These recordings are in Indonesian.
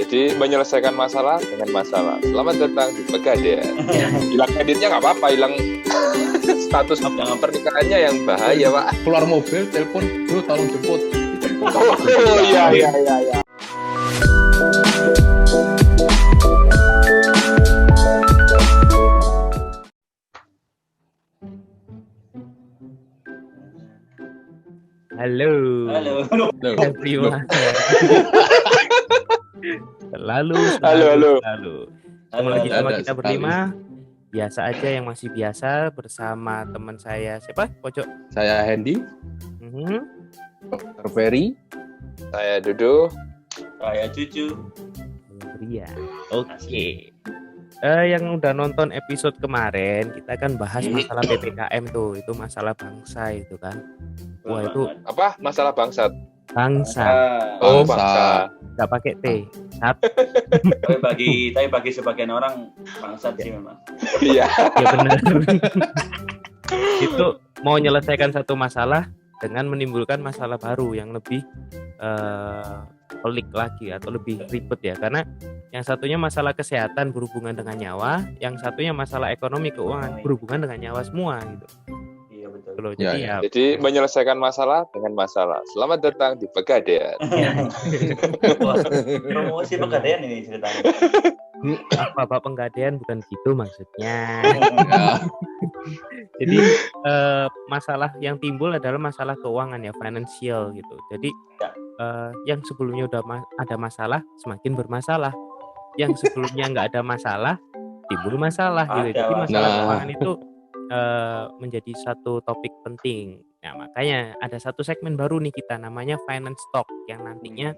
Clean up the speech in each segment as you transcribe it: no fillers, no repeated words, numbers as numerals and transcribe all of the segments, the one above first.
Jadi menyelesaikan masalah dengan masalah. Selamat datang di Pegadaian. Hilang editnya nggak apa-apa, hilang status pernikahannya yang bahaya, Pak. Keluar mobil, telepon, bro tolong jemput. Oh iya. Halo. Everyone. Halo. Ketemu lagi sama kita berlima. Biasa aja yang masih biasa bersama teman saya. Siapa? Pojok. Saya Hendy. Dr. Ferry. Saya Dodo. Saya Cucu. Ria. Oke. Yang udah nonton episode kemarin, kita kan bahas masalah PPKM tuh. Itu masalah bangsa itu kan. Wah, itu Apa? Masalah bangsat. bangsa. Oh, Bangsa. bangsa. Gak pakai T. Tapi bagi sebagian orang bangsat sih memang. Iya. Ya benar. Itu mau menyelesaikan satu masalah dengan menimbulkan masalah baru yang lebih pelik lagi atau lebih ribet ya, karena yang satunya masalah kesehatan berhubungan dengan nyawa, yang satunya masalah ekonomi keuangan berhubungan dengan nyawa semua gitu. Iya betul. Loh, jadi Ya. Jadi menyelesaikan masalah dengan masalah. Selamat datang di Pegadaian. Wah, promosi Pegadaian ini ceritanya. Bapak Penggadaian bukan gitu maksudnya. Ya. Jadi masalah yang timbul adalah masalah keuangan ya, financial gitu. Jadi yang sebelumnya udah ada masalah semakin bermasalah. Yang sebelumnya nggak ada masalah timbul masalah gitu. Jadi masalah keuangan itu menjadi satu topik penting. Nah, makanya ada satu segmen baru nih kita, namanya Finance Talk, yang nantinya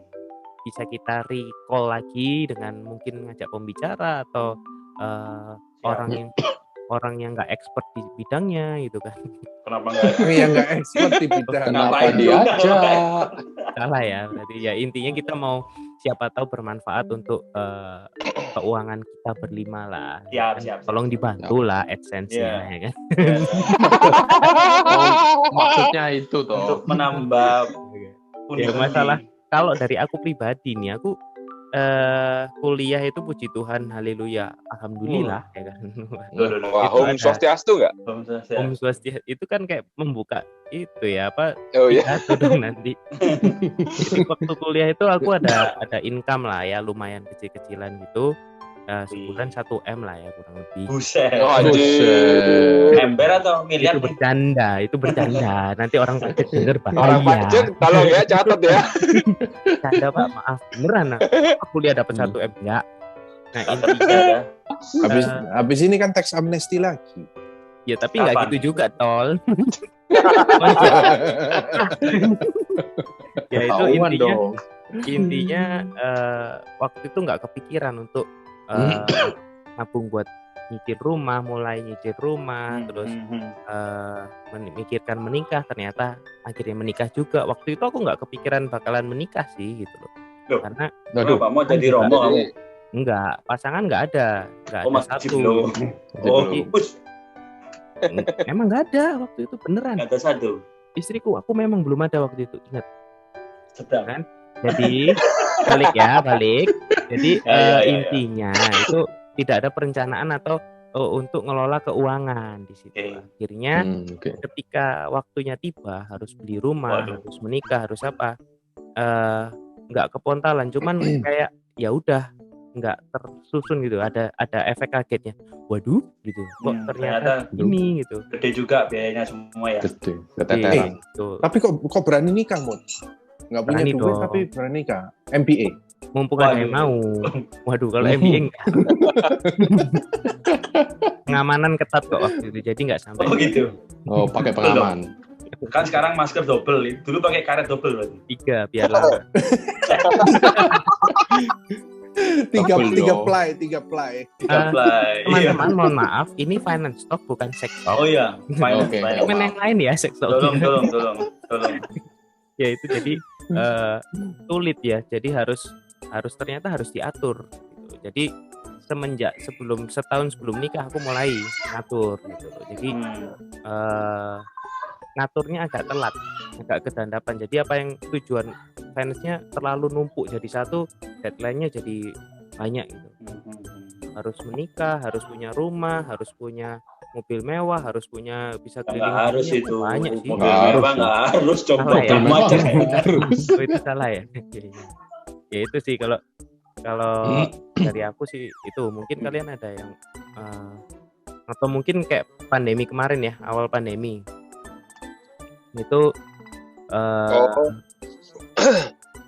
bisa kita recall lagi dengan mungkin ngajak pembicara atau orang yang nggak expert di bidangnya gitu kan. Kenapa enggak? Yang nggak expert di bidang. Kenapa Kenapa diajak? Salah ya, berarti ya intinya kita mau siapa tahu bermanfaat untuk keuangan kita berlima lah. Siap. Tolong dibantu lah AdSense-nya ya kan. Maksudnya itu toh. Untuk menambah Ya, masalah kalau dari aku pribadi nih, aku kuliah itu puji Tuhan, haleluya, alhamdulillah ya kan. Wah, Itu Om ada- Swastiastu nggak? Om Swastiastu itu kan kayak membuka itu ya apa Oh iya. pidato dong nanti. Jadi waktu kuliah itu aku ada income lah ya, lumayan kecil-kecilan gitu. Sebulan 1 M lah ya kurang lebih. Buset. Oh, anjir. Ember atau miliar? Itu bercanda. Nanti orang pajak denger Orang bahaya. pajak, tolong ya, catat ya. Bercanda Pak, maaf beneran. Aku kuliah dapat 1 M ya. Nah intinya Intinya Habis ini kan tax amnesty lagi. ya tapi nggak Kapan? gitu juga tol. Ya itu Ketahuan intinya. dong. Intinya waktu itu nggak kepikiran untuk nabung buat nyicil rumah, mulai nyicil rumah, terus memikirkan menikah. Ternyata akhirnya menikah juga. Waktu itu aku nggak kepikiran bakalan menikah sih gitu loh. Loh. Karena Waduh. Kenapa mau jadi romo kamu? enggak, pasangan nggak ada Masih satu. belum. Jadi, Us, emang nggak ada waktu itu beneran. nggak ada satu. Istriku, aku memang belum ada waktu itu, ingat. Sedang. Kan? Jadi balik. Jadi Ya. intinya itu tidak ada perencanaan atau untuk ngelola keuangan di situ. Oke. Akhirnya Oke. ketika waktunya tiba harus beli rumah, Waduh. harus menikah, harus apa? Nggak kepontalan, cuman kayak ya udah nggak tersusun gitu. Ada efek kagetnya. Waduh, gitu. Kok ternyata ternyata ini gitu. gede juga biayanya semua ya. Gede. Keteteran. Gitu. Tapi kok berani nikah, Mut? Nggak punya Berani duit dong. tapi berani nikah. MBA. Mumpung ada yang mau. Waduh, kalau MBA enggak. Pengamanan ketat kok waktu itu, jadi nggak sampai. Oh gitu. Oh, pakai pengaman. Kan sekarang masker double. Dulu pakai karet double berarti. 3 biar lama. Tiga Oh. ply. Apply. Iya. Teman-teman, mohon maaf, ini finance talk bukan sex talk. Oh iya. Finance, Oke. finance. Segmen yang lain ya sex talk. Tolong. Ya itu jadi sulit ya. Jadi ternyata harus diatur. Gitu. Jadi setahun sebelum nikah aku mulai ngatur gitu. Jadi ngaturnya agak telat, agak kedandapan. Jadi apa yang tujuan finance-nya terlalu numpuk jadi satu, deadline-nya jadi banyak gitu. Harus menikah, harus punya rumah, harus punya mobil mewah, harus punya bisa Nggak keliling harus dunia, itu. banyak sih. Mobil mewah nggak harus, coba Salah ya? kamu aja. Harus. Oh, itu salah ya. Ya itu sih kalau dari aku sih itu mungkin kalian ada yang atau mungkin kayak pandemi kemarin ya, awal pandemi itu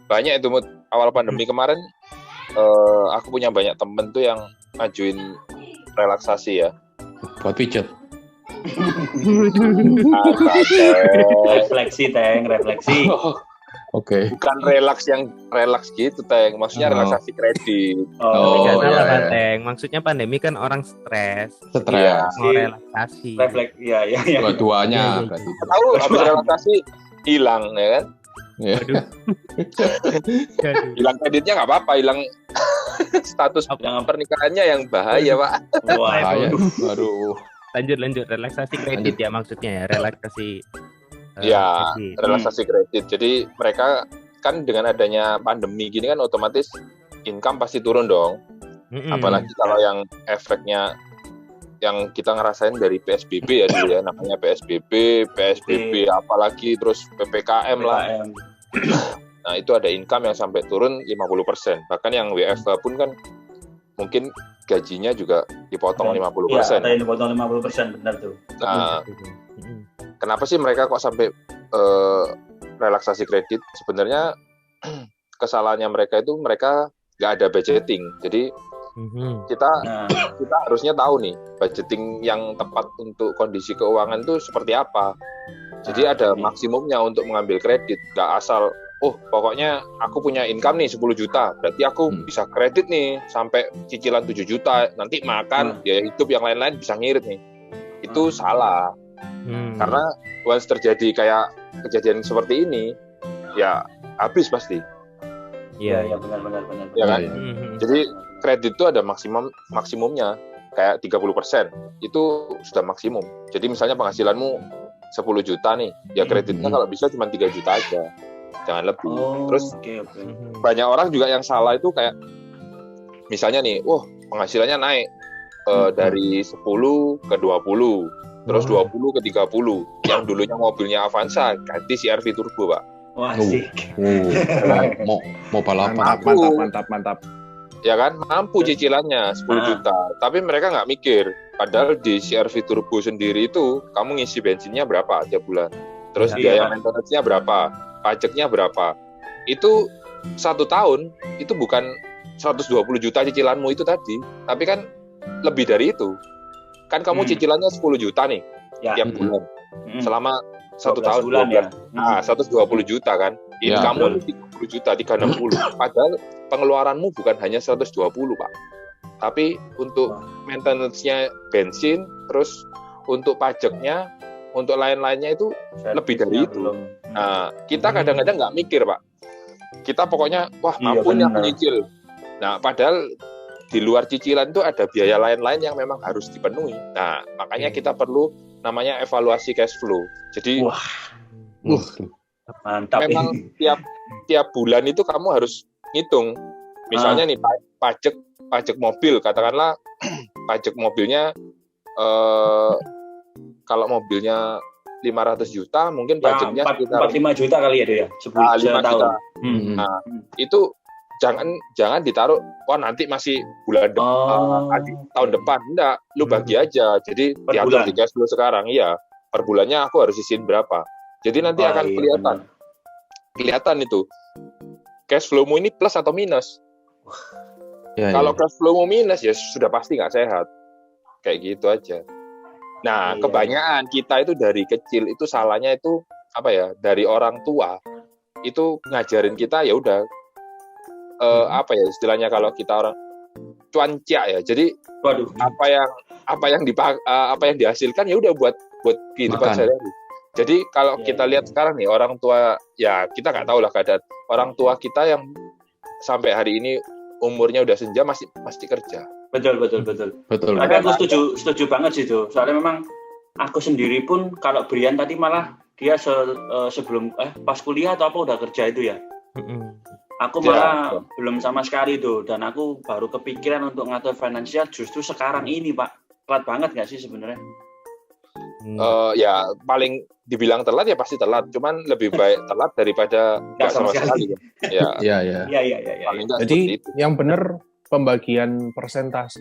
banyak itu awal pandemi kemarin. Aku punya banyak temen tuh yang ngajuin relaksasi ya. Buat pijat. Refleksi. Oke. Bukan relaks yang relaks gitu, Teng. Maksudnya relaksasi kredit. Nggak salah iya. Teng. Maksudnya pandemi kan orang stres, Stres. mau relaksasi. Refleks, iya. Dua-duanya Iya. berarti. Tahu habis relaksasi hilang ya kan? Ya. Aduh. Hilang kreditnya nggak apa-apa, hilang status pernikahannya yang bahaya, Pak. Wah, Bahaya. Aduh. Lanjut relaksasi kredit ya maksudnya ya, relaksasi. Ya, kredit. relaksasi kredit. Jadi mereka kan dengan adanya pandemi gini kan otomatis income pasti turun dong. Apalagi kalau yang efeknya yang kita ngerasain dari PSBB ya dulu ya, namanya PSBB, apalagi terus PPKM lah. Nah, itu ada income yang sampai turun 50%. Bahkan yang WFH pun kan mungkin gajinya juga dipotong 50%. Iya, dipotong 50%, benar tuh. Nah, kenapa sih mereka kok sampai relaksasi kredit? Sebenarnya kesalahannya mereka itu mereka nggak ada budgeting. Jadi kita harusnya tahu nih budgeting yang tepat untuk kondisi keuangan itu seperti apa. Jadi ada maksimumnya untuk mengambil kredit. Nggak asal, pokoknya aku punya income nih 10 juta, berarti aku bisa kredit nih sampai cicilan 7 juta. Nanti makan, biaya hidup yang lain-lain bisa ngirit nih. Itu salah. Karena once terjadi kayak kejadian seperti ini, ya habis pasti. Iya, benar. Ya kan? Jadi kredit itu ada maksimumnya, kayak 30%. Itu sudah maksimum. Jadi misalnya penghasilanmu 10 juta nih, ya kreditnya kalau bisa cuma 3 juta aja. Jangan lebih. Terus banyak orang juga yang salah itu kayak misalnya nih, penghasilannya naik dari 10 ke 20. Terus 20 ke 30. Yang dulunya mobilnya Avanza ganti CR-V turbo, Pak. Wah, asik. Mau balapan. Mantap. Ya kan, mampu cicilannya 10 juta. Tapi mereka nggak mikir. Padahal di CR-V turbo sendiri itu kamu ngisi bensinnya berapa tiap bulan. Terus biaya maintenance-nya berapa, pajaknya berapa. Itu 1 tahun itu bukan 120 juta cicilanmu itu tadi, tapi kan lebih dari itu. Kan kamu cicilannya 10 juta nih tiap bulan. Selama 1 tahun bulan ya. 120 juta kan. Kamu 30 juta, 360. Padahal pengeluaranmu bukan hanya 120, Pak. Tapi untuk maintenance-nya bensin, terus untuk pajaknya, untuk lain-lainnya itu lebih dari itu. Nah, kita kadang-kadang nggak mikir, Pak. Kita pokoknya, mampu nih aku nyicil. Nah, padahal di luar cicilan itu ada biaya lain-lain yang memang harus dipenuhi. Nah, makanya kita perlu namanya evaluasi cash flow. Jadi, mantap. Memang tiap bulan itu kamu harus ngitung. Misalnya nih pajak mobil, katakanlah pajak mobilnya kalau mobilnya 500 juta, mungkin pajaknya sekitar 45 juta kali ya, dia. 5 juta. Nah, itu jangan ditaruh nanti masih bulan tahun depan. Enggak, lu bagi aja. Jadi diatur di cash flow sekarang. Iya, per bulannya aku harus isiin berapa. Jadi nanti akan kelihatan itu cash flow-mu ini plus atau minus. Kalau cash flow-mu minus ya sudah pasti nggak sehat. Kayak gitu aja. Nah, kebanyakan kita itu dari kecil itu salahnya itu apa ya? Dari orang tua itu ngajarin kita ya udah apa ya istilahnya kalau kita orang cuancak ya. Jadi apa yang dihasilkan ya udah buat kehidupan sehari-hari. Jadi kalau kita lihat sekarang nih orang tua ya kita nggak tahu lah keadaan orang tua kita yang sampai hari ini umurnya udah senja masih kerja. Betul. Tapi aku setuju banget sih itu. Soalnya memang aku sendiri pun kalau Brian tadi malah dia sebelum pas kuliah atau apa udah kerja itu ya. Aku malah belum sama sekali tuh, dan aku baru kepikiran untuk ngatur finansial justru sekarang ini, Pak. Telat banget nggak sih sebenarnya? Ya paling dibilang telat ya pasti telat, cuman lebih baik telat daripada nggak sama sekali. Ya. Jadi yang benar pembagian persentase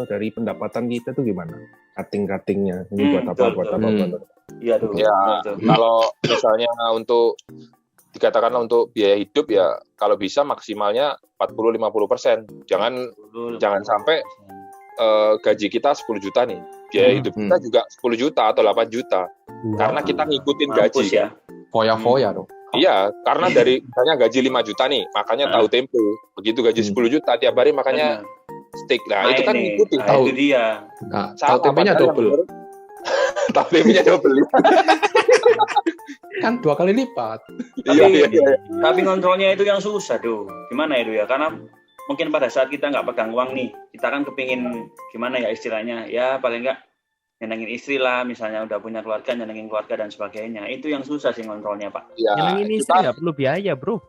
dari pendapatan kita tuh gimana? Cutting-cuttingnya ini buat apa? Iya tuh. Ya kalau misalnya untuk dikatakanlah untuk biaya hidup ya kalau bisa maksimalnya 40-50%. Jangan sampai gaji kita 10 juta nih. Biaya hidup kita juga 10 juta atau 8 juta. Karena kita ngikutin gaji. Ya. Foya-foya dong. Iya, karena dari misalnya gaji 5 juta nih, makanya tahu tempo. Begitu gaji 10 juta tiap hari makanya steak. Nah, itu kan ngikutin tahu. Itu dia. Nah, tahu tempenya double. Tahu tempenya double. Kan 2 kali lipat. Tapi kontrolnya itu yang susah tuh. Gimana itu ya? Karena mungkin pada saat kita nggak pegang uang nih, kita kan kepingin gimana ya istilahnya? Ya paling nggak nyenengin istri lah, misalnya udah punya keluarga, nyenengin keluarga dan sebagainya. Itu yang susah sih kontrolnya, Pak. Ya, nyenengin istri nggak perlu biaya, bro.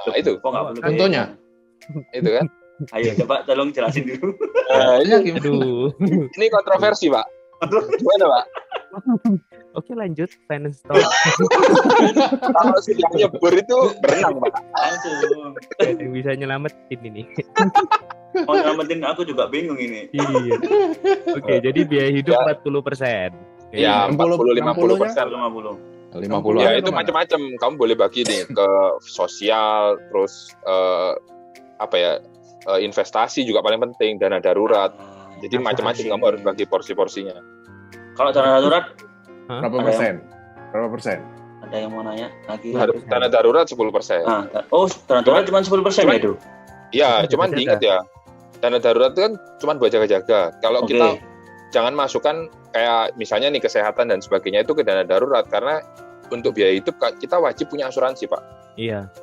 Nah, itu. Kok nggak perlu contohnya? Itu kan? Ayo coba tolong jelasin dulu. Aduh. Ini kontroversi, Pak. Gimana, Pak? Oke, lanjut finance talk. Kalau sudah nyebur itu berenang, Pak. Langsung. Yang bisa nyelamatin ini. Mau nyelamatin aku juga bingung ini. Iya. Oke, jadi biaya hidup 40%. Ya, 40-50%. 50. Ya, itu macam-macam. Kamu boleh bagi nih ke sosial, terus investasi juga paling penting, dana darurat. Jadi macam-macam kamu harus bagi porsi-porsinya. Kalau dana darurat berapa persen? Ada yang mau nanya lagi? Dana darurat 10%. Dana darurat cuma 10% ya, itu? Iya, cuman diingat ya. Dana darurat itu kan cuma buat jaga-jaga. Kalau kita jangan masukkan kayak misalnya nih kesehatan dan sebagainya itu ke dana darurat, karena untuk biaya hidup kita wajib punya asuransi, Pak. Iya.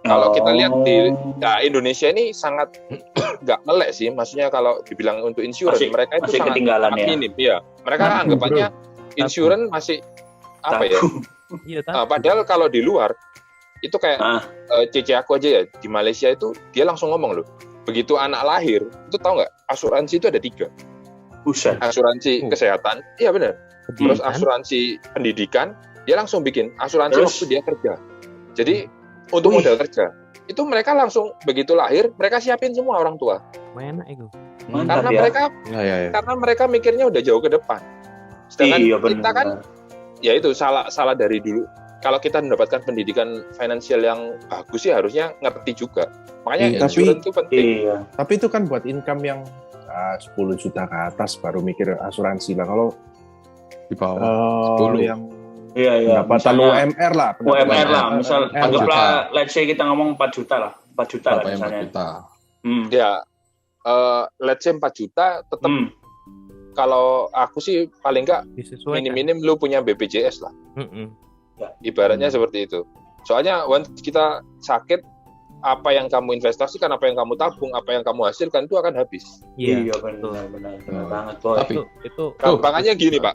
Kalau kita lihat di Indonesia ini sangat nggak melek sih, maksudnya kalau dibilang untuk insurance mereka itu sangat minim ya. Mereka anggapannya insurance masih apa ya? Iya, padahal kalau di luar itu kayak Cece aku aja ya di Malaysia itu dia langsung ngomong loh. Begitu anak lahir itu tahu nggak asuransi itu ada 3. Asuransi kesehatan, iya benar. Terus asuransi pendidikan, dia langsung bikin asuransi waktu dia kerja. Jadi untuk modal kerja itu mereka langsung begitu lahir mereka siapin semua orang tua. Enak itu. Karena karena mereka mikirnya udah jauh ke depan. Sedangkan kita kan ya itu salah dari dulu. Kalau kita mendapatkan pendidikan finansial yang bagus sih harusnya ngerti juga. Makanya insurance itu penting. Tapi itu kan buat income yang 10 juta ke atas baru mikir asuransi lah. Kalau di bawah 10 yang pendapatan UMR lah. Misal anggaplah let's say kita ngomong 4 juta lah. 4 juta lah misalnya. 4 juta. Ya, let's say 4 juta tetap kalau aku sih paling enggak minim-minim lu punya BPJS lah. Ibaratnya seperti itu. Soalnya once kita sakit, apa yang kamu investasikan, apa yang kamu tabung, apa yang kamu hasilkan itu akan habis. Iya, benar banget. Tapi itu gampangannya gini, Pak.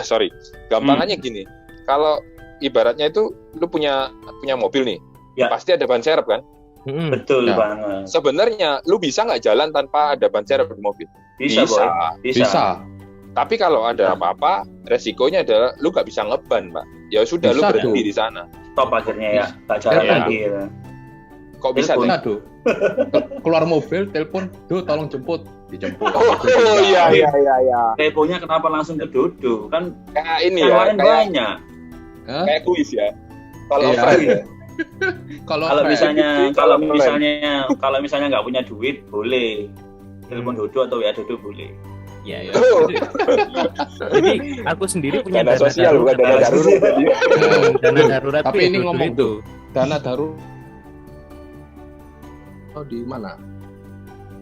Sorry. Gampangannya gini. Kalau ibaratnya itu lu punya mobil nih, pasti ada ban serep kan? Betul banget. Sebenarnya lu bisa nggak jalan tanpa ada ban serep di mobil? Bisa. Tapi kalau ada apa-apa, resikonya adalah lu nggak bisa ngeban, Pak. Ya sudah, lu berhenti di sana. Stop akhirnya ya, nggak jalan lagi. Ya. Kok bisa tuh? Keluar mobil, telepon, tolong jemput, dijemput. Oh iya. Teleponnya kenapa langsung ke Dodo? Kan kayak ini ya, kayak banyak. Kayak kuis ya. Kalau misalnya nggak punya duit boleh telepon Dodo atau ya Dodo boleh. Ya. Jadi aku sendiri punya dana sosial bukan dana darurat. Dana darurat. Tapi ini ngomong itu dana darurat. Oh, di mana?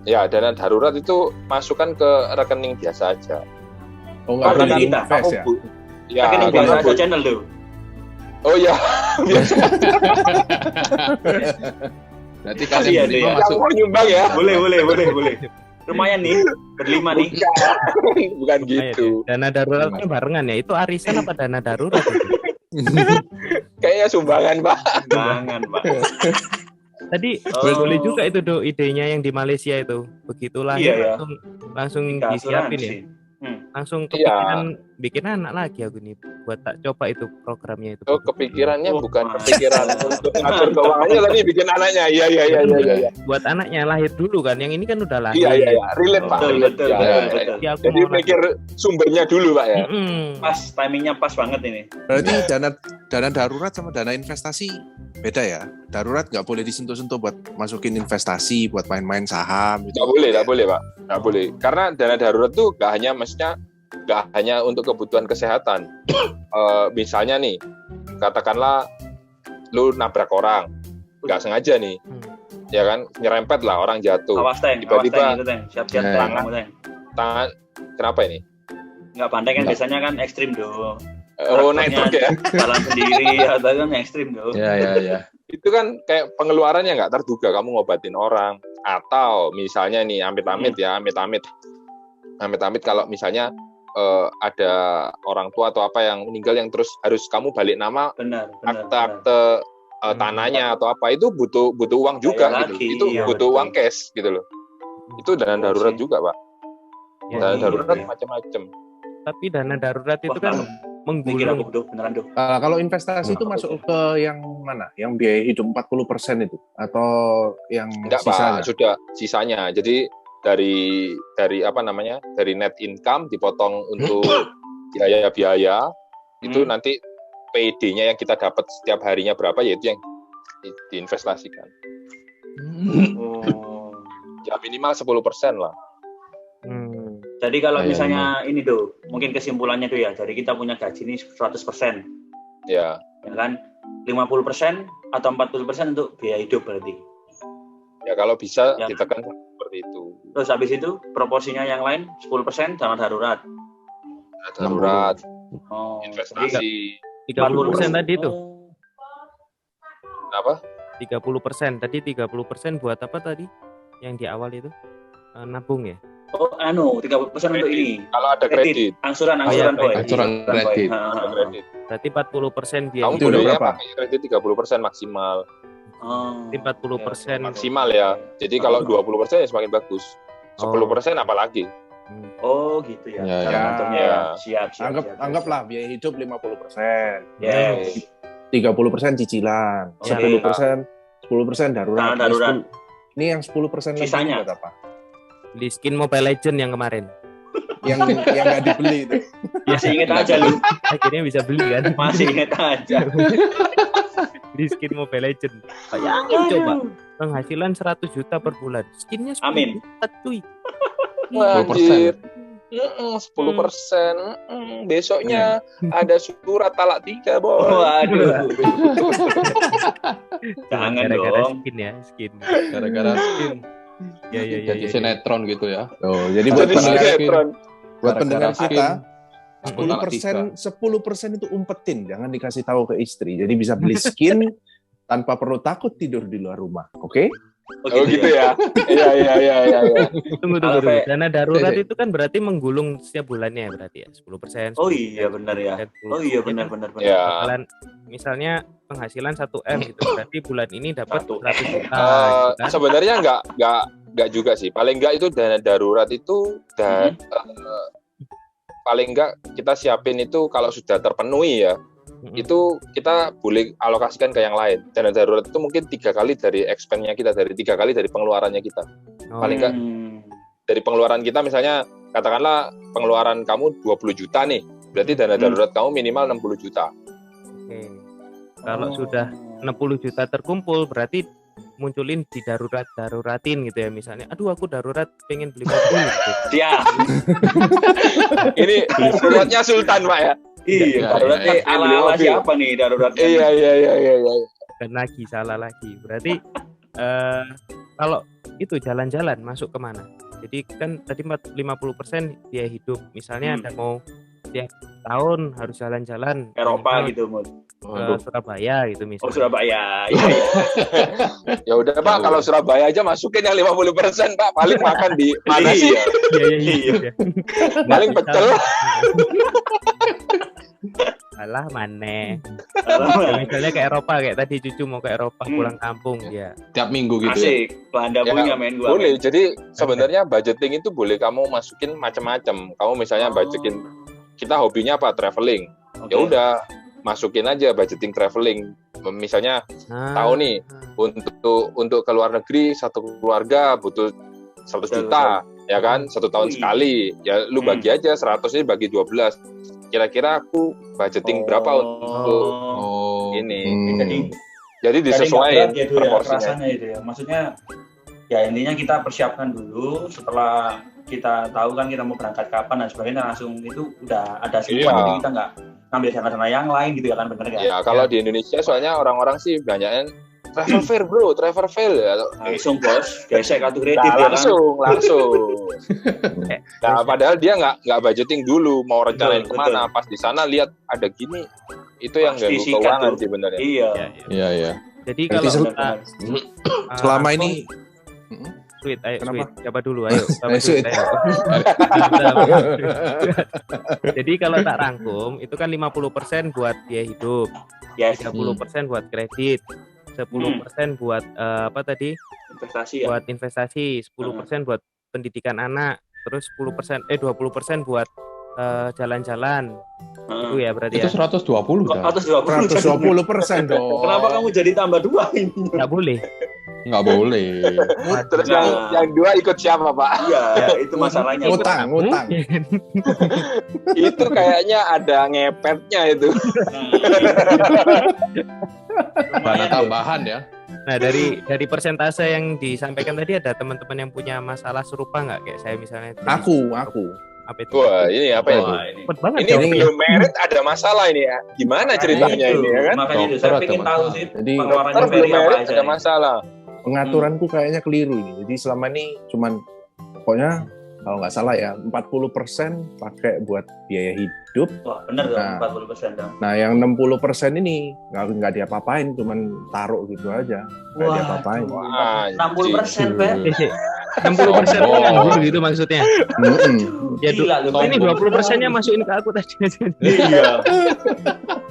Ya, dana darurat itu masukkan ke rekening biasa aja. Oh, nggak ada invest ya? Ya, rekening biasa aja channel tuh. Oh iya. Berarti kalian berlima masuk. Mau nyumbang ya? Boleh. Lumayan nih, berlima nih. Bukan gitu. Dana daruratnya barengan ya? Itu arisan apa dana darurat? Kayaknya sumbangan, Pak. Sumbangan, Pak. Tadi boleh juga itu idenya yang di Malaysia itu. Begitu lahir langsung disiapin ya. Langsung kepikiran bikin anak lagi aku nih buat tak coba itu programnya itu. Kepikirannya bukan kepikiran untuk ngatur keuangannya tapi bikin anaknya. Iya. Buat anaknya lahir dulu kan. Yang ini kan udah lahir. Iya. Relate, Pak. Betul. Ya, jadi mikir sumbernya dulu, Pak ya. Pas timingnya pas banget ini. Berarti dana darurat sama dana investasi beda ya. Darurat nggak boleh disentuh-sentuh buat masukin investasi, buat main-main saham. Nggak boleh, Pak. Nggak boleh. Karena dana darurat tuh nggak hanya untuk kebutuhan kesehatan. Misalnya nih, katakanlah lu nabrak orang, nggak sengaja nih, ya kan, nyerempet lah orang jatuh. Awas, tiba-tiba siap-siap tangan, kenapa ini? Nggak pandai kan biasanya kan ekstrim dong. Naik truk ya? Jalan sendiri, atau kan ekstrim dong. Iya. Itu kan kayak pengeluarannya nggak terduga, kamu ngobatin orang. Atau misalnya nih, amit-amit kalau misalnya ada orang tua atau apa yang meninggal yang terus harus kamu balik nama akte tanahnya atau apa, itu butuh uang juga gitu. Itu butuh uang cash gitu loh. Itu dana darurat juga, Pak. Dana darurat macam-macam. Tapi dana darurat itu kan menggulung. Kalau investasi itu masuk ke yang mana? Yang biaya hidup 40% itu atau yang enggak, sisanya? Pak, sudah sisanya. Jadi dari apa namanya? Dari net income dipotong untuk biaya-biaya itu nanti PD-nya yang kita dapat setiap harinya berapa, yaitu yang diinvestasikan. Ya minimal 10% lah. Jadi kalau misalnya ini tuh, mungkin kesimpulannya tuh ya, dari kita punya gaji ini 100%. Ya kan? 50% atau 40% untuk biaya hidup berarti. Ya kalau bisa ditekan seperti itu. Terus habis itu proporsinya yang lain 10% dana darurat. Investasi. 30% tadi itu. Apa? 30%. Tadi 30% buat apa tadi? Yang di awal itu? Nabung ya? 30% untuk ini. Kalau ada kredit. Angsuran boy. Angsuran kredit. Berarti 40% dia. Kamu bolehnya pakai kredit 30% maksimal. 40% maksimal ya. Jadi kalau 20% ya semakin bagus. 10% apalagi. Oh gitu ya. Siap. Anggaplah biaya hidup 50%. 30% cicilan. 10% darurat. Ini yang 10% sisanya buat apa? Di skin Mobile Legend yang kemarin. yang nggak dibeli itu. Masih inget aja lu. Akhirnya bisa beli kan? Masih inget aja. Di skin Mobile Legend. Bayangin coba, penghasilan 100 juta per bulan. Skinnya 10 juta cuy. 10%. 10%. Besoknya ada surat talak 3, Bos. Waduh. Jangan gara-gara dong. Skin ya, skin. Gara-gara skin. Ya. Jadi sinetron gitu ya. Jadi buat pendengar kita 10% itu umpetin, jangan dikasih tahu ke istri. Jadi bisa beli skin tanpa perlu takut tidur di luar rumah. Oke? Gitu ya. Iya. Tunggu. Dana darurat itu kan berarti menggulung setiap bulannya berarti ya, 10%. Oh iya benar ya. Oh iya benar. Ya. Misalnya penghasilan 1M gitu, berarti bulan ini dapat 100 juta. Kan? Sebenarnya enggak juga sih. Paling enggak itu dana darurat itu paling enggak kita siapin itu kalau sudah terpenuhi ya. Itu kita boleh alokasikan ke yang lain. Dana darurat itu mungkin 3 kali dari expense-nya kita, dari 3 kali dari pengeluarannya kita. Paling enggak dari pengeluaran kita, misalnya katakanlah pengeluaran kamu 20 juta nih, berarti dana darurat kamu minimal 60 juta. Kalau sudah 60 juta terkumpul, berarti munculin di daruratin gitu ya, misalnya aduh aku darurat pengen beli mobil gitu. Siap. Ini daruratnya Sultan, Pak ya. Iya, daruratnya ala siapa nih daruratnya? Iya. Dan lagi salah lagi. Berarti kalau itu jalan-jalan masuk kemana? Jadi kan tadi 50% biaya hidup. Misalnya ada mau tiap tahun harus jalan-jalan Eropa gitu, Surabaya gitu misalnya. Oh, Surabaya. Iya. Ya udah, Pak, kalau Surabaya aja masukin yang 50%, Pak. Paling makan di mana sih? Iya. Paling pecel. Alah maneh. Ya, misalnya ke Eropa kayak tadi cucu mau ke Eropa pulang kampung ya. Tiap minggu gitu. Asik. Belanda punya main gua. Boleh. Jadi sebenarnya budgeting itu boleh kamu masukin macam-macam. Kamu misalnya budgeting, kita hobinya apa? Traveling. Ya udah masukin aja budgeting traveling. Misalnya tahu nih untuk ke luar negeri satu keluarga butuh 100 juta ya kan, 1 tahun sekali. Ya lu bagi aja 100 ini bagi 12. Kira-kira aku budgeting berapa untuk ini. Jadi disesuaikan proporsinya itu ya. Maksudnya ya intinya kita persiapkan dulu, setelah kita tahu kan kita mau berangkat kapan dan sebagainya, langsung itu udah ada semua. Jadi kita nggak ngambil dana yang lain gitu ya kan, bener ya? Ya kalau di Indonesia soalnya orang-orang sih banyaknya travel fair bro, travel fair ya. Langsung bos, gesek kartu kredit langsung. Nah, padahal dia nggak budgeting dulu, mau rencanain kemana. Betul. Pas di sana lihat ada gini, itu yang ganggu keuangan sih benernya. Iya. Jadi kalau selama ini Sweet, ayo Sweet, siapa dulu ayo. Jadi kalau tak rangkum itu kan 50% buat biaya hidup, 30% buat kredit, 10% buat apa tadi? Investasi ya. Buat investasi, 10% buat pendidikan anak, terus 20% buat jalan-jalan. Itu ya berarti itu 120 kan? 120% dong. Kenapa kamu jadi tambah 2 ini? Nggak boleh. Nggak boleh. Terus yang 2 ikut siapa Pak? Iya, itu masalahnya. Ngutang. Itu kayaknya ada ngepetnya itu. Dana tambahan ya. Nah dari persentase yang disampaikan tadi, ada teman-teman yang punya masalah serupa nggak kayak saya misalnya? Aku. Apa itu? Wah ini apa ya? Ini belum merit ada masalah ini ya. Gimana ceritanya ini ya kan? Makanya itu saya ingin tahu sih. Jadi belum merit ada masalah. Pengaturanku kayaknya keliru ini. Jadi selama ini cuman pokoknya kalau nggak salah ya 40% pakai buat biaya hidup. Wah benar dong, 40% dong. Nah yang 60% ini nggak diapa-apain, cuman taruh gitu aja, nggak diapa-apain. 60% Pak. 60% nganggur gitu maksudnya. Ya ini 20%-nya masukin ke aku tadi. Iya.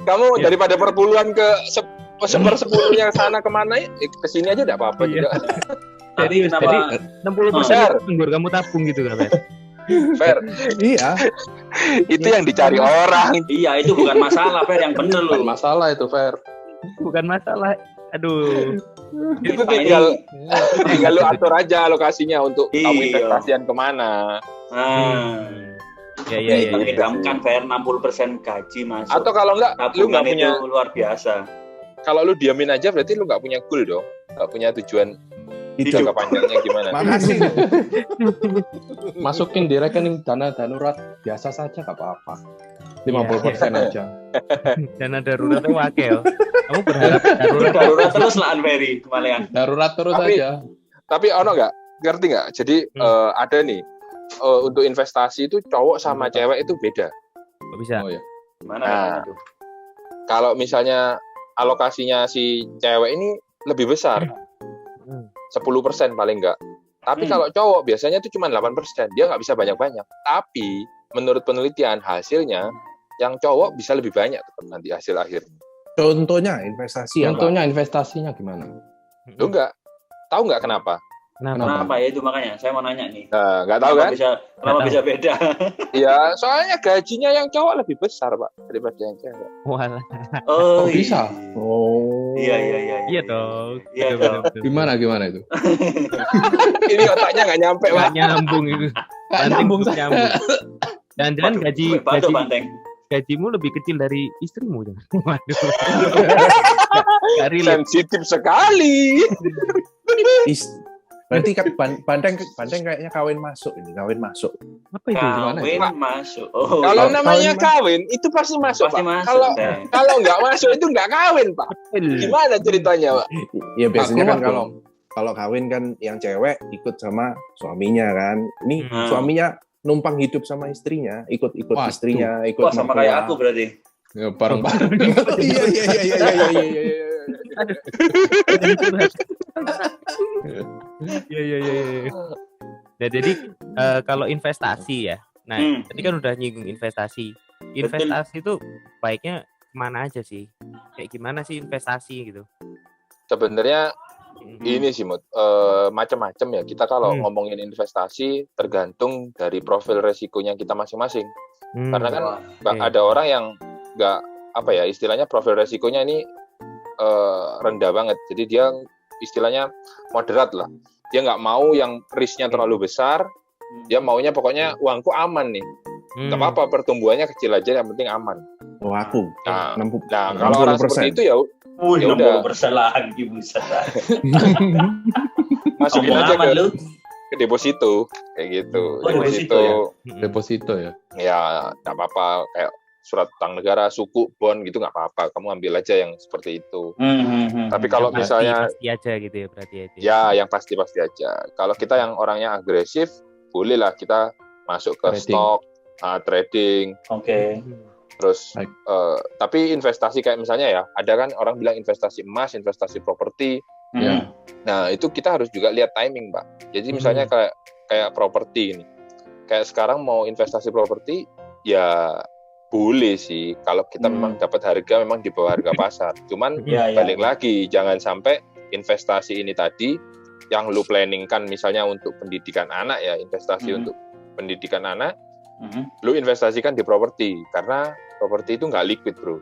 Kamu daripada perpuluhan ke 1/10 sana kemana ke sini aja enggak apa-apa juga. Jadi 60% nganggur kamu tabung gitu kan, Fer. Iya. Itu yang dicari orang. Iya, itu bukan masalah, Fer, yang bener loh. Bukan masalah itu, Fer. Bukan masalah. Aduh. Itu tinggal lu atur aja alokasinya untuk kamu investasian kemana. Ya. Kamu kan Fer 60% gaji masuk. Atau kalau enggak lu enggak punya luar biasa. Kalau lu diamin aja berarti lu enggak punya goal dong. Enggak punya tujuan jangka panjangnya gimana? Makasih. Masukin di rekening dana darurat biasa saja nggak apa-apa. 50% aja. Dana daruratnya wakil. Kamu berharap darurat terus lah Anveri kemalean. Darurat terus aja. Tapi ono nggak? Ngerti nggak? Jadi ada nih untuk investasi itu cowok sama cewek itu beda. Kok bisa? Oh ya. Gimana itu? Kalau misalnya alokasinya si cewek ini lebih besar. 10% paling enggak. Tapi kalau cowok biasanya itu cuma 8%. Dia nggak bisa banyak-banyak. Tapi menurut penelitian hasilnya yang cowok bisa lebih banyak tetap nanti hasil akhir. Contohnya investasi. Contohnya investasinya gimana? Lu tahu nggak kenapa? Kenapa ya itu makanya saya mau nanya nih. Nggak tahu kan? Kenapa bisa beda? Iya, soalnya gajinya yang cowok lebih besar Pak daripada yang cewek. Walah. Oh bisa. Oh. Iya dong. Iya dong. Gimana itu? Ini otaknya nggak nyampe Pak. Nggak nyambung itu. Nyambung. Dan gajimu lebih kecil dari istrimu ya. Waduh. Sensitif sekali. Berarti kan Banteng kayaknya kawin masuk. Apa itu? Kawin masuk. Oh, kalau namanya kawin itu pasti masuk, pasti Pak. Masuk, kalau nggak masuk itu nggak kawin, Pak. Gimana ceritanya, Pak? Ya biasanya kan kalau kawin kan yang cewek ikut sama suaminya kan. Ini suaminya numpang hidup sama istrinya, ikut istrinya, ikut sama kayak aku berarti. Ya, bareng-bareng. Iya. Iya. Nah, jadi kalau investasi ya. Nah, tadi kan udah nyinggung investasi. Investasi itu baiknya kemana aja sih? Kayak gimana sih investasi gitu? Sebenarnya ini sih macam-macam ya. Kita kalau ngomongin investasi tergantung dari profil resikonya kita masing-masing. Karena kan ada orang yang nggak istilahnya profil resikonya ini rendah banget. Jadi dia istilahnya moderat lah. Dia nggak mau yang risknya terlalu besar. Dia maunya pokoknya uangku aman nih. Nggak apa-apa pertumbuhannya kecil aja, yang penting aman. Oh aku. Nah kalau orang seperti itu ya udah 60% lagi buset. Masukin aja ke deposito kayak gitu. Deposito ya. Ya nggak apa-apa, kayak surat utang negara, suku, bond gitu nggak apa-apa. Kamu ambil aja yang seperti itu. Tapi kalau misalnya pasti aja gitu ya berarti itu. Ya yang pasti aja. Kalau kita yang orangnya agresif, bolehlah kita masuk ke stok, trading. Oke. Terus tapi investasi kayak misalnya ya, ada kan orang bilang investasi emas, investasi properti. Nah, itu kita harus juga lihat timing, Pak. Jadi misalnya kayak properti ini. Kayak sekarang mau investasi properti ya boleh sih kalau kita memang dapat harga memang di bawah harga pasar. Cuman balik lagi, jangan sampai investasi ini tadi yang lu planningkan misalnya untuk pendidikan anak ya, investasi untuk pendidikan anak, lu investasikan di properti, karena properti itu nggak liquid, bro.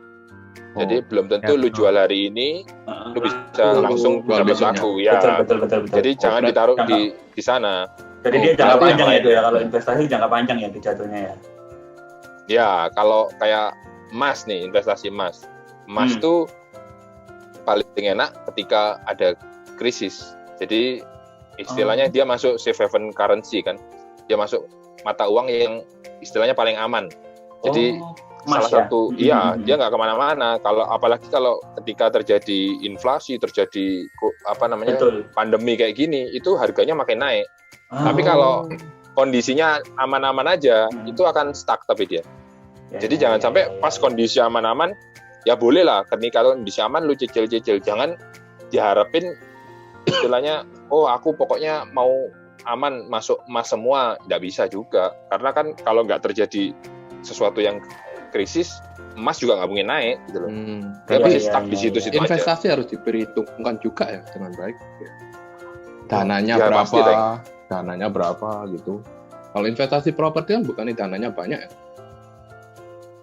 Jadi belum tentu lu jual hari ini, lu bisa langsung dapat laku ya. Betul. Jadi jangan ditaruh di sana. Jadi dia jangka panjang ya itu ya, kalau investasi jangka panjang ya jatuhnya ya. Ya kalau kayak emas nih, investasi emas. Emas tuh paling enak ketika ada krisis. Jadi istilahnya dia masuk safe haven currency kan. Dia masuk mata uang yang istilahnya paling aman. Jadi salah satu dia nggak kemana-mana. Apalagi kalau ketika terjadi inflasi, terjadi pandemi kayak gini, itu harganya makin naik. Tapi kalau kondisinya aman-aman aja, itu akan stuck tapi dia. Jadi jangan sampai pas kondisi aman-aman, ya boleh lah. Ketika kondisi aman lu cicil-cicil, jangan diharapin istilahnya, aku pokoknya mau aman masuk emas semua, nggak bisa juga. Karena kan kalau nggak terjadi sesuatu yang krisis, emas juga nggak mungkin naik gitu loh. Tapi masih stuck di situ-situ aja. Investasi harus diperhitungkan juga ya dengan baik. Dananya berapa gitu. Kalau investasi properti kan bukannya dananya banyak ya?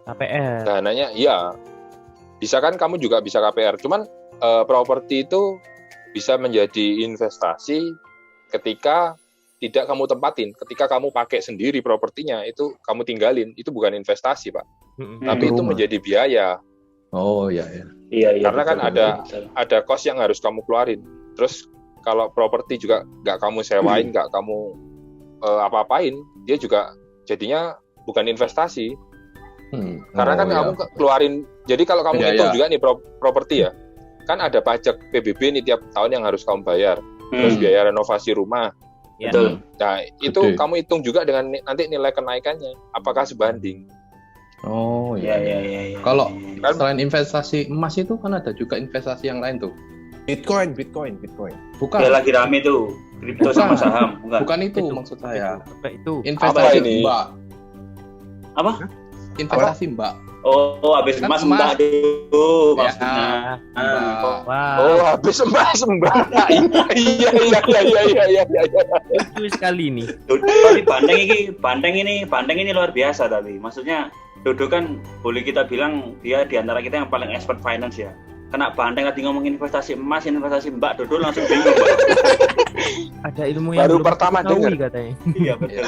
KPR. Dananya iya. Bisa kan kamu juga bisa KPR. Cuman properti itu bisa menjadi investasi ketika tidak kamu tempatin. Ketika kamu pakai sendiri propertinya, itu kamu tinggalin. Itu bukan investasi, Pak. Tapi itu menjadi biaya. Oh iya. Karena kan ada cost yang harus kamu keluarin. Terus kalau properti juga nggak kamu sewain, nggak kamu apa-apain, dia juga jadinya bukan investasi. Karena kan kamu keluarin. Jadi kalau kamu hitung juga nih properti ya, kan ada pajak PBB nih tiap tahun yang harus kamu bayar. Terus biaya renovasi rumah. Betul. Nah itu kamu hitung juga dengan nanti nilai kenaikannya, apakah sebanding? Oh iya. Kalau selain investasi emas itu kan ada juga investasi yang lain tuh. Bitcoin. Bukan. Ya lagi rame tuh, kripto sama saham. Bukan itu maksud saya. Apa itu? Investasi mbak. Apa? Investasi mbak. Oh, habis emas mbak tuh maksudnya. Habis emas mbak. Iya. Itu sekali nih. Tapi banteng ini luar biasa tapi. Maksudnya Dodo kan boleh kita bilang dia di antara kita yang paling expert finance ya. Kena banteng tadi ngomongin investasi emas, investasi mbak, Dodo langsung bingung. Ada ilmu yang baru pertama dengar katanya. Iya betul.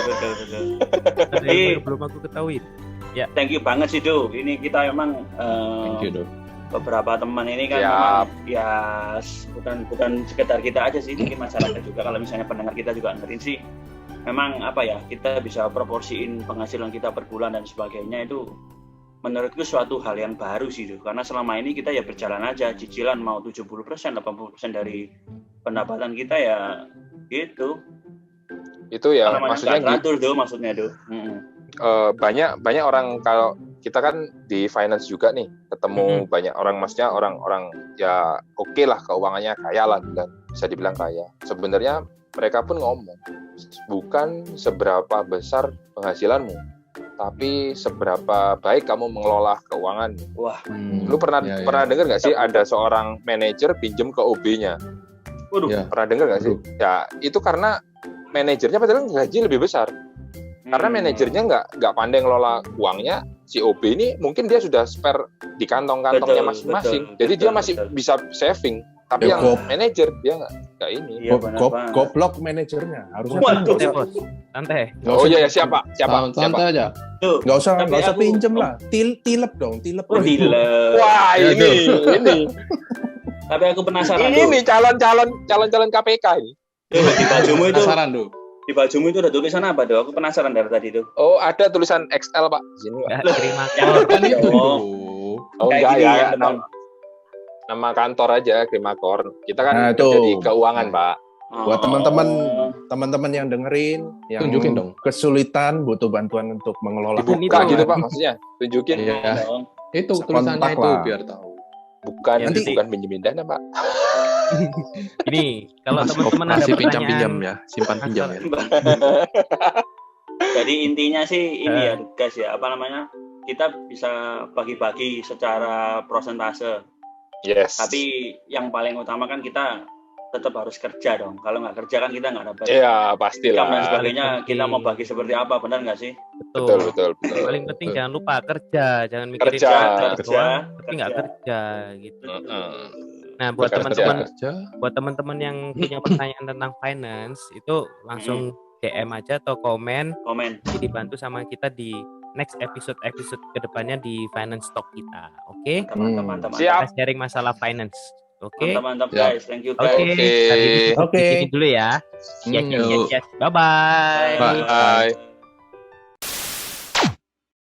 Jadi belum aku ketahui. Ya, thank you banget sih Do. Ini kita memang thank you, Do. Beberapa teman ini kan memang ya bukan sekedar kita aja sih, mungkin masyarakat juga kalau misalnya pendengar kita juga ngerin sih. Memang kita bisa proporsiin penghasilan kita per bulan dan sebagainya, itu menurutku suatu hal yang baru sih Do. Karena selama ini kita ya berjalan aja, cicilan mau 70%, 80% dari pendapatan kita ya gitu. Itu ya maksudnya teratur Do, maksudnya Do. Banyak orang, kalau kita kan di finance juga nih ketemu banyak orang, maksudnya orang ya oke lah keuangannya kaya lah, dan bisa dibilang kaya. Sebenarnya mereka pun ngomong bukan seberapa besar penghasilanmu, tapi seberapa baik kamu mengelola keuangan. Wah. Lu pernah dengar nggak sih ada seorang manajer pinjem ke OB-nya? Waduh. Ya. Pernah dengar nggak sih? Ya itu karena manajernya padahal gaji lebih besar. Karena manajernya nggak pandai ngelola uangnya, si OB ini mungkin dia sudah spare di kantong-kantongnya masing-masing. Jadi dia masih bisa saving. Tapi yang manajer dia nggak ini. Goblok manajernya. Harusnya santai. Oh iya, siapa? Santai aja. Nggak usah pinjem lah. Tilep dong, tilep. Wah, ini. Tapi aku penasaran. Ini calon KPK ini. Di bajumu itu. Penasaran tuh. Di bajumu itu ada tulisan apa tuh? Aku penasaran dari tadi tuh. Oh, ada tulisan XL, Pak. Di sini, Pak. Terima kasih. Oh, enggak ya. Nama kantor aja, Krimakor. Kita kan jadi keuangan, Pak. Buat teman-teman yang dengerin, yang tunjukin dong. Kesulitan, butuh bantuan untuk mengelola. Dibuka gitu, Pak, maksudnya. Tunjukin. Iya. Itu tulisannya itu biar tahu. Bukan pinjemin dana, Pak. Ini kalau teman-teman ada pinjam ya, simpan pinjam ya. Jadi intinya sih ini ya, guys ya, apa namanya? Kita bisa bagi-bagi secara persentase. Yes. Tapi yang paling utama kan kita tetap harus kerja dong. Kalau nggak kerja kan kita nggak dapat. Iya, pastilah. Dan sebagainya kita mau bagi seperti apa, benar nggak sih? Betul. Paling penting jangan lupa kerja, jangan mikirin kerja, tapi nggak kerja gitu. Nah, buat teman-teman yang punya pertanyaan tentang finance itu langsung DM aja atau komen. Jadi dibantu sama kita di next episode kedepannya di finance talk kita. Oke? Teman-teman. Siap. Kita sharing masalah finance. Oke. Mantap guys. Thank you guys. Oke. Ini dulu ya. Yes. Bye-bye. Bye.